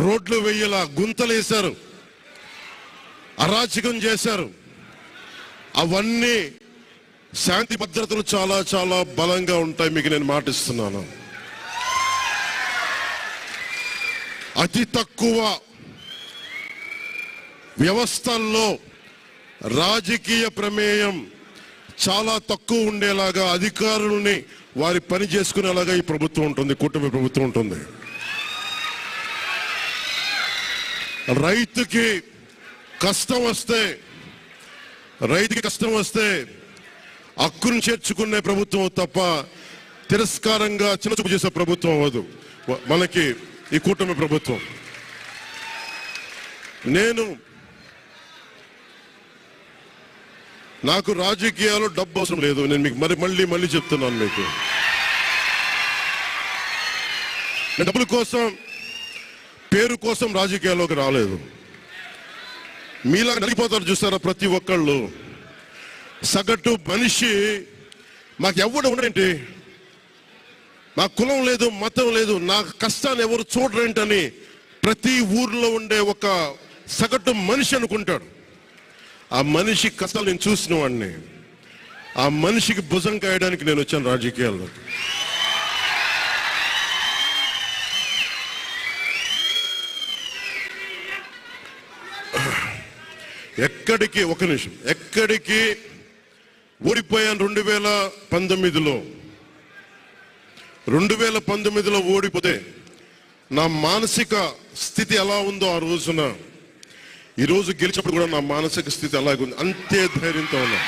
రోడ్లు వెయ్యేలా గుంతలు వేశారు, అరాచకం చేశారు. అవన్నీ శాంతి భద్రతలు చాలా చాలా బలంగా ఉంటాయి, మీకు నేను మాటిస్తున్నాను. అతి తక్కువ వ్యవస్థల్లో రాజకీయ ప్రమేయం చాలా తక్కువ ఉండేలాగా అధికారుల్ని వారి పని చేసుకునేలాగా ఈ ప్రభుత్వం ఉంటుంది, కూటమి ప్రభుత్వం ఉంటుంది. రైతుకి కష్టం వస్తే హక్కును చేర్చుకునే ప్రభుత్వం తప్ప తిరస్కారంగా చిన్నచూపు చేసే ప్రభుత్వం అవ్వదు మనకి ఈ కూటమి ప్రభుత్వం. నాకు రాజకీయాలు డబ్బు అవసరం లేదు. నేను మీకు మళ్ళీ చెప్తున్నాను, మీకు నేను డబ్బుల కోసం పేరు కోసం రాజకీయాల్లోకి రాలేదు. మీలా నలిగిపోతారు చూస్తారా ప్రతి ఒక్కళ్ళు. సగటు మనిషి మాకు ఎవడు ఉండేంటి, నా కులం లేదు, మతం లేదు, నా కష్టాన్ని ఎవరు చూడరేంటని ప్రతి ఊర్లో ఉండే ఒక సగటు మనిషి అనుకుంటాడు. ఆ మనిషి కష్టాలు నేను చూసిన వాడిని. ఆ మనిషికి భుజం కాయడానికి నేను వచ్చాను రాజకీయాల్లో. ఎక్కడికి ఓడిపోయాను 2019లో ఓడిపోతే నా మానసిక స్థితి ఎలా ఉందో ఆ రోజున, ఈరోజు గెలిచినప్పుడు కూడా నా మానసిక స్థితి అలాగే ఉంది. అంతే ధైర్యంతో ఉన్నా.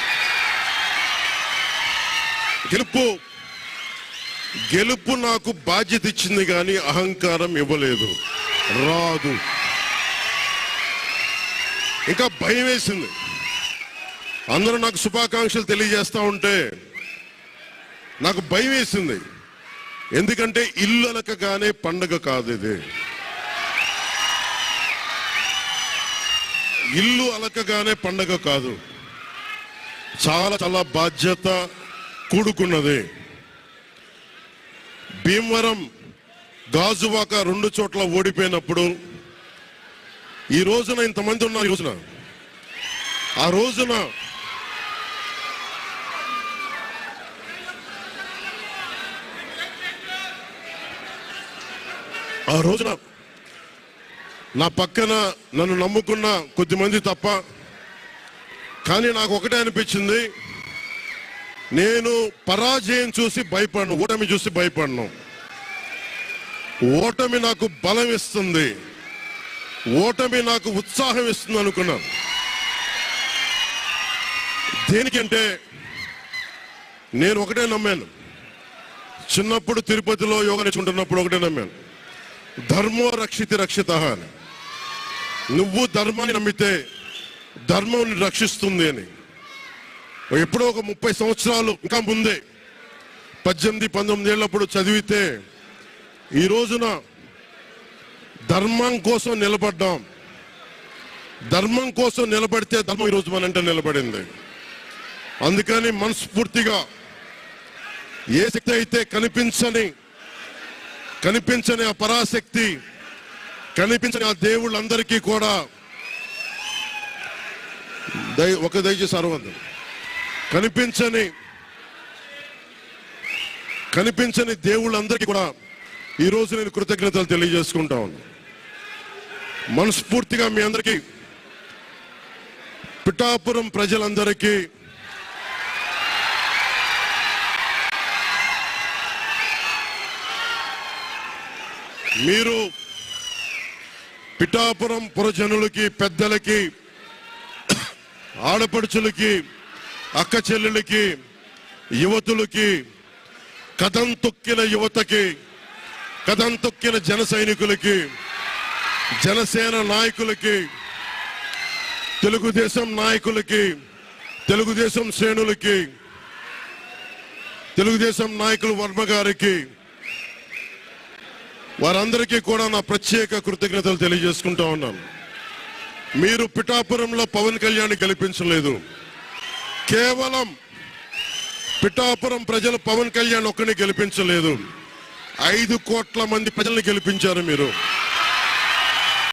గెలుపు నాకు బాధ్యత ఇచ్చింది కానీ అహంకారం ఇవ్వలేదు, రాదు. ఇంకా భయం వేసింది. అందరూ నాకు శుభాకాంక్షలు తెలియజేస్తా ఉంటే నాకు భయం వేసింది. ఎందుకంటే ఇల్లు అలకగానే పండగ కాదు ఇది. ఇల్లు అలకగానే పండగ కాదు, చాలా చాలా బాధ్యత కూడుకున్నది. భీమవరం, గాజువాక 2 చోట్ల ఓడిపోయినప్పుడు ఈ రోజున ఇంతమంది ఉన్నారు. ఆ రోజున నా పక్కన నన్ను నమ్ముకున్న కొద్దిమంది తప్ప, కానీ నాకు ఒకటే అనిపించింది, నేను పరాజయం చూసి భయపడను, ఓటమి చూసి భయపడను. ఓటమి నాకు బలం ఇస్తుంది, ఓటమి నాకు ఉత్సాహం ఇస్తుంది అనుకున్నాను. దేనికంటే నేను ఒకటే నమ్మాను. చిన్నప్పుడు తిరుపతిలో యోగా నేర్చుకుంటున్నప్పుడు ఒకటే నమ్మాను, ధర్మో రక్షితి రక్షిత అని. నువ్వు ధర్మాన్ని నమ్మితే ధర్మం రక్షిస్తుంది అని. ఎప్పుడో ఒక 30 సంవత్సరాలు ఇంకా ముందే 18-19 ఏళ్ళప్పుడు చదివితే ఈ రోజున ధర్మం కోసం నిలబడ్డాం. ధర్మం కోసం నిలబడితే ధర్మం ఈరోజు మనంటే నిలబడింది. అందుకని మనస్ఫూర్తిగా ఏ శక్తి అయితే కనిపించని ఆ పరాశక్తి, కనిపించని ఆ దేవుళ్ళందరికీ కూడా దయచేసి అరవందం, కనిపించని దేవుళ్ళందరికీ కూడా ఈరోజు నేను కృతజ్ఞతలు తెలియజేసుకుంటా ఉన్నాను. మనస్ఫూర్తిగా మీ అందరికీ, పిఠాపురం ప్రజలందరికీ మీరు పిఠాపురం పురజనులకి, పెద్దలకి, ఆడపడుచులకి, అక్క చెల్లెలకి, యువతులకి, కథం తొక్కిన యువతకి, కథం తొక్కిన జన సైనికులకి, జనసేన నాయకులకి, తెలుగుదేశం నాయకులకి, తెలుగుదేశం శ్రేణులకి, తెలుగుదేశం నాయకులు వర్మ గారికి, వారందరికీ కూడా నా ప్రత్యేక కృతజ్ఞతలు తెలియజేసుకుంటా ఉన్నాను. మీరు పిఠాపురంలో పవన్ కళ్యాణ్ గెలిపించలేదు, కేవలం పిఠాపురం ప్రజలు పవన్ కళ్యాణ్ ఒక్కడిని గెలిపించలేదు, 5 కోట్ల మంది ప్రజల్ని గెలిపించారు మీరు.